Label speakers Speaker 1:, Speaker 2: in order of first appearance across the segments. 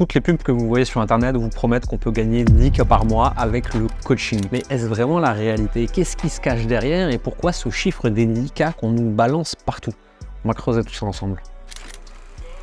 Speaker 1: Toutes les pubs que vous voyez sur internet vous promettent qu'on peut gagner 10K par mois avec le coaching. Mais est-ce vraiment la réalité? Qu'est-ce qui se cache derrière et pourquoi ce chiffre des 10K qu'on nous balance partout? On va creuser tout ça ensemble.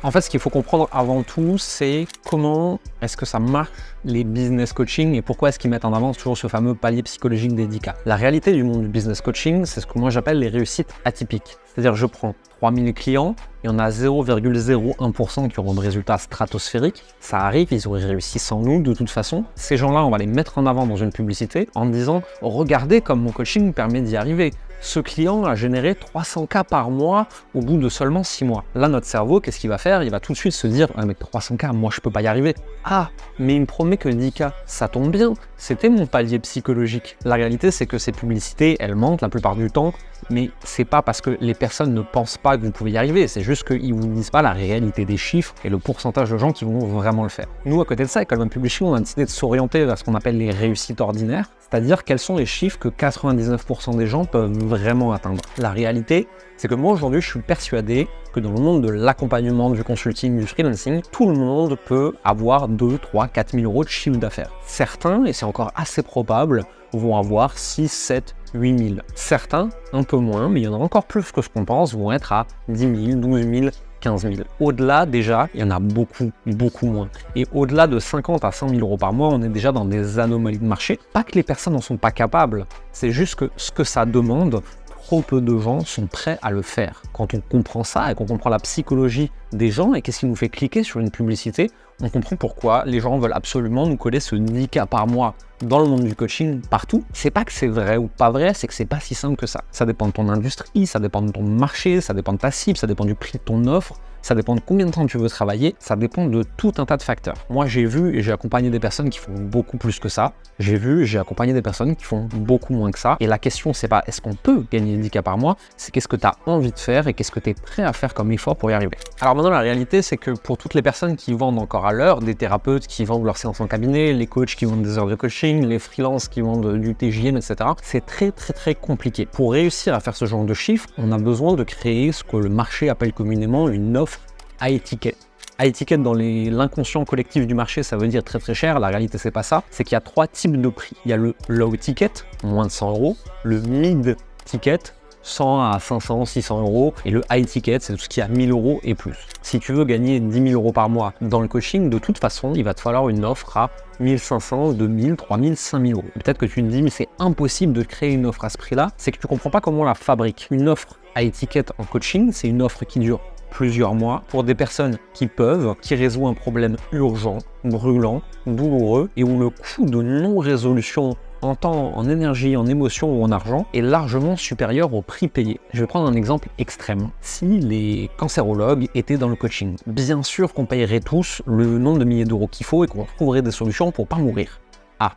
Speaker 1: En fait, ce qu'il faut comprendre avant tout, c'est comment est-ce que ça marche les business coaching et pourquoi est-ce qu'ils mettent en avant toujours ce fameux palier psychologique des 10K. La réalité du monde du business coaching, c'est ce que moi j'appelle les réussites atypiques. C'est-à-dire je prends 3000 clients, il y en a 0,01% qui auront des résultats stratosphériques. Ça arrive, ils auraient réussi sans nous de toute façon. Ces gens-là, on va les mettre en avant dans une publicité en disant « Regardez comme mon coaching permet d'y arriver ». Ce client a généré 300K par mois au bout de seulement 6 mois. Là, notre cerveau, qu'est-ce qu'il va faire? Il va tout de suite se dire « Ah, mais 300K, moi, je peux pas y arriver. » Ah, mais il me promet que 10K, ça tombe bien. C'était mon palier psychologique. La réalité, c'est que ces publicités, elles mentent la plupart du temps, mais c'est pas parce que les personnes ne pensent pas que vous pouvez y arriver, c'est juste qu'ils vous disent pas la réalité des chiffres et le pourcentage de gens qui vont vraiment le faire. Nous, à côté de ça, avec Calvin Publishing, on a décidé de s'orienter vers ce qu'on appelle les réussites ordinaires, c'est-à-dire quels sont les chiffres que 99% des gens peuvent vraiment atteindre. La réalité, c'est que moi aujourd'hui, je suis persuadé que dans le monde de l'accompagnement, du consulting, du freelancing, tout le monde peut avoir 2, 3, 4 000 euros de chiffre d'affaires. Certains, et c'est encore assez probable, vont avoir 6, 7, 8 000. Certains, un peu moins, mais il y en a encore plus que ce qu'on pense, vont être à 10 000, 12 000, 15 000. Au-delà, déjà, il y en a beaucoup, beaucoup moins. Et au-delà de 50 à 100 000 euros par mois, on est déjà dans des anomalies de marché. Pas que les personnes n'en sont pas capables, c'est juste que ce que ça demande, trop peu de gens sont prêts à le faire. Quand on comprend ça et qu'on comprend la psychologie des gens et qu'est-ce qui nous fait cliquer sur une publicité, on comprend pourquoi les gens veulent absolument nous coller ce 10K par mois dans le monde du coaching partout. C'est pas que c'est vrai ou pas vrai, c'est que c'est pas si simple que ça. Ça dépend de ton industrie, ça dépend de ton marché, ça dépend de ta cible, ça dépend du prix de ton offre, ça dépend de combien de temps tu veux travailler, ça dépend de tout un tas de facteurs. Moi, j'ai vu et j'ai accompagné des personnes qui font beaucoup plus que ça. J'ai vu et j'ai accompagné des personnes qui font beaucoup moins que ça. Et la question, c'est pas est-ce qu'on peut gagner 10K par mois, c'est qu'est-ce que tu as envie de faire et qu'est-ce que tu es prêt à faire comme effort pour y arriver. Alors maintenant, la réalité, c'est que pour toutes les personnes qui vendent encore à l'heure, des thérapeutes qui vendent leur séance en cabinet, les coachs qui vendent des heures de coaching, les freelances qui vendent du TJM, etc., c'est très compliqué. Pour réussir à faire ce genre de chiffres, on a besoin de créer ce que le marché appelle communément une offre à étiquette. À étiquette dans l'inconscient collectif du marché, ça veut dire très cher. La réalité, c'est pas ça. C'est qu'il y a 3 types de prix. Il y a le low ticket, moins de 100 euros, le mid ticket, 100 à 500, 600 euros, et le high ticket, c'est tout ce qui est à 1000 euros et plus. Si tu veux gagner 10 000 euros par mois dans le coaching, de toute façon, il va te falloir une offre à 1500, 2000, 3000, 5000 euros. Peut-être que tu te dis, mais c'est impossible de créer une offre à ce prix-là. C'est que tu comprends pas comment on la fabrique. Une offre à étiquette en coaching, c'est une offre qui dure plusieurs mois pour des personnes qui peuvent, qui résout un problème urgent, brûlant, douloureux et où le coût de non-résolution en temps, en énergie, en émotion ou en argent est largement supérieur au prix payé. Je vais prendre un exemple extrême. Si les cancérologues étaient dans le coaching, bien sûr qu'on payerait tous le nombre de milliers d'euros qu'il faut et qu'on trouverait des solutions pour pas mourir. Ah,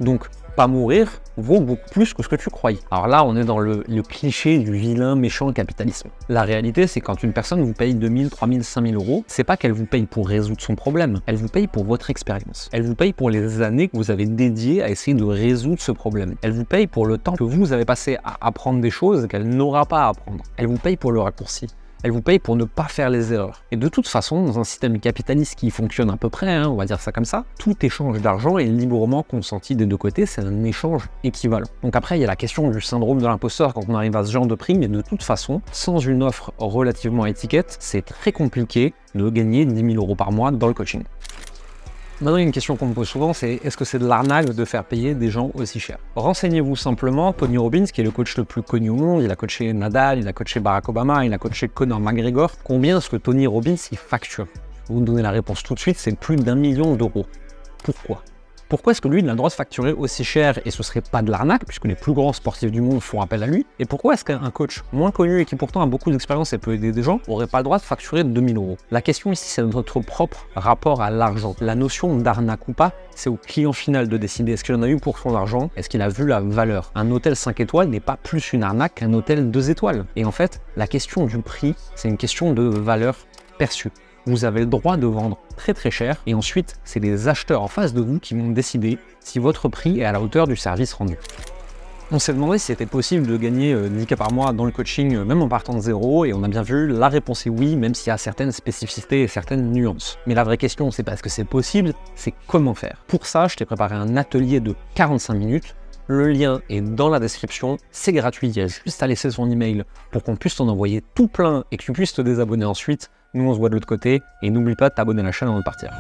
Speaker 1: donc pas mourir vaut beaucoup plus que ce que tu croyais. Alors là, on est dans le cliché du vilain, méchant capitalisme. La réalité, c'est quand une personne vous paye 2000, 3000, 5000 euros, c'est pas qu'elle vous paye pour résoudre son problème, elle vous paye pour votre expérience. Elle vous paye pour les années que vous avez dédiées à essayer de résoudre ce problème. Elle vous paye pour le temps que vous avez passé à apprendre des choses qu'elle n'aura pas à apprendre. Elle vous paye pour le raccourci. Elle vous paye pour ne pas faire les erreurs. Et de toute façon, dans un système capitaliste qui fonctionne à peu près, on va dire ça comme ça, tout échange d'argent est librement consenti des deux côtés, c'est un échange équivalent. Donc après, il y a la question du syndrome de l'imposteur quand on arrive à ce genre de prix, mais de toute façon, sans une offre relativement à étiquette, c'est très compliqué de gagner 10 000 euros par mois dans le coaching. Maintenant, il y a une question qu'on me pose souvent, c'est est-ce que c'est de l'arnaque de faire payer des gens aussi cher? Renseignez-vous simplement, Tony Robbins, qui est le coach le plus connu au monde, il a coaché Nadal, il a coaché Barack Obama, il a coaché Conor McGregor. Combien est-ce que Tony Robbins il facture? Je vais vous donner la réponse tout de suite, c'est plus d'1 million d'euros. Pourquoi? Pourquoi est-ce que lui, il a le droit de facturer aussi cher et ce serait pas de l'arnaque, puisque les plus grands sportifs du monde font appel à lui? Et pourquoi est-ce qu'un coach moins connu et qui pourtant a beaucoup d'expérience et peut aider des gens n'aurait pas le droit de facturer 2000 euros? La question ici, c'est notre propre rapport à l'argent. La notion d'arnaque ou pas, c'est au client final de décider est-ce qu'il en a eu pour son argent, est-ce qu'il a vu la valeur. Un hôtel 5 étoiles n'est pas plus une arnaque qu'un hôtel 2 étoiles. Et en fait, la question du prix, c'est une question de valeur perçue. Vous avez le droit de vendre très cher et ensuite, c'est les acheteurs en face de vous qui vont décider si votre prix est à la hauteur du service rendu. On s'est demandé si c'était possible de gagner 10K par mois dans le coaching, même en partant de zéro, et on a bien vu, la réponse est oui, même s'il y a certaines spécificités et certaines nuances. Mais la vraie question, c'est pas est-ce que c'est possible, c'est comment faire. Pour ça, je t'ai préparé un atelier de 45 minutes. Le lien est dans la description, c'est gratuit, il y a juste à laisser son email pour qu'on puisse t'en envoyer tout plein et que tu puisses te désabonner ensuite. Nous, on se voit de l'autre côté, et n'oublie pas de t'abonner à la chaîne avant de partir.